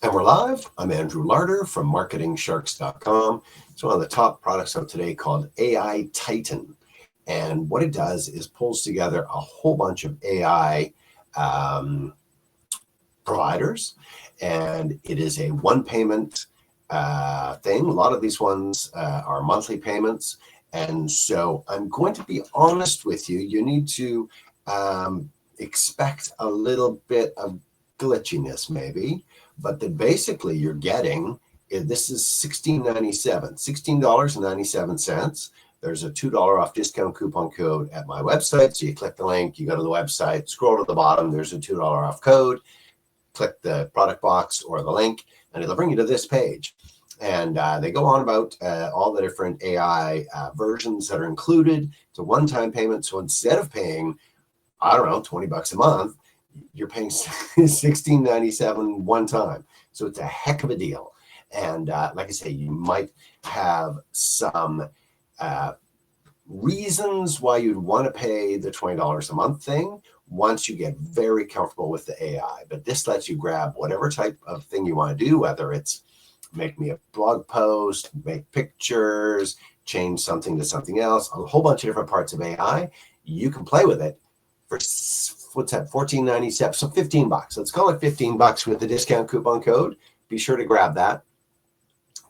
And we're live. I'm Andrew Larder from MarketingSharks.com. It's one of the top products of today called AI Titan. And what it does is pulls together a whole bunch of AI providers. And it is a one payment thing. A lot of these ones are monthly payments. And so I'm going to be honest with you. You need to expect a little bit of glitchiness maybe. But that basically you're getting, this is $16.97. There's a $2 off discount coupon code at my website. So you click the link, you go to the website, scroll to the bottom, there's a $2 off code, click the product box or the link, and it'll bring you to this page. And they go on about all the different AI versions that are included. It's a one-time payment. So instead of paying, I don't know, $20 a month, you're paying $16.97 one time. So it's a heck of a deal. And like I say, you might have some reasons why you'd want to pay the $20 a month thing once you get very comfortable with the AI. But this lets you grab whatever type of thing you want to do, whether it's make me a blog post, make pictures, change something to something else, a whole bunch of different parts of AI. You can play with it for what's that, $14.97, so $15. Let's call it $15 with the discount coupon code. Be sure to grab that.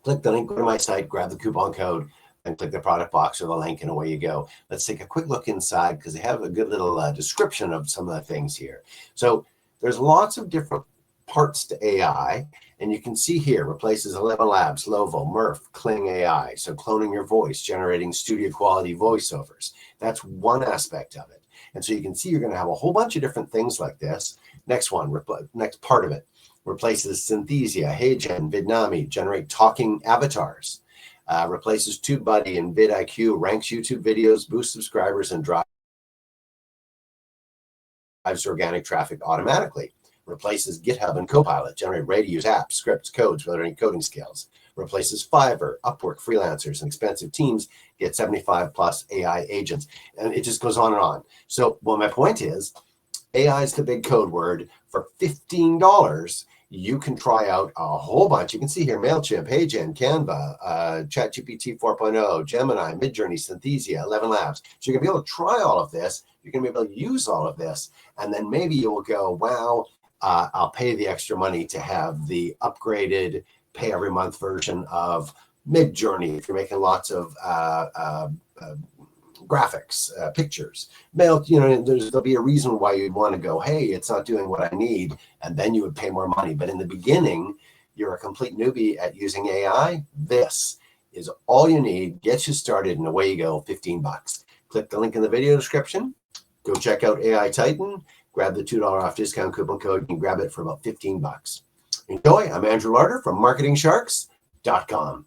Click the link, go to my site, grab the coupon code, and click the product box or the link, and away you go. Let's take a quick look inside because they have a good little description of some of the things here. So there's lots of different parts to AI, and you can see here replaces ElevenLabs, LOVO, Murph, Kling AI. So cloning your voice, generating studio quality voiceovers. That's one aspect of it. And so you can see you're going to have a whole bunch of different things like this. Next one, next part of it, replaces Synthesia, HeyGen, Vidnami, generate talking avatars. Replaces TubeBuddy and vidIQ, ranks YouTube videos, boosts subscribers, and drives organic traffic automatically. Replaces GitHub and Copilot, generate ready-to-use apps, scripts, codes without any coding skills. Replaces Fiverr, Upwork, freelancers, and expensive teams get 75 plus AI agents. And it just goes on and on. So, well, my point is, AI is the big code word. For $15, you can try out a whole bunch. You can see here, MailChimp, HeyGen, Canva, ChatGPT 4.0, Gemini, Midjourney, Synthesia, ElevenLabs. So you're going to be able to try all of this. You're going to be able to use all of this. And then maybe you will go, wow, I'll pay the extra money to have the upgraded pay every month version of Midjourney if you're making lots of graphics, pictures. There'll be a reason why you'd want to go, hey, it's not doing what I need, and then you would pay more money. But in the beginning, you're a complete newbie at using AI. This is all you need, gets you started, and away you go, $15. Click the link in the video description. Go check out AI Titan. Grab the $2 off discount coupon code. You can grab it for about $15. Enjoy. I'm Andrew Larder from MarketingSharks.com.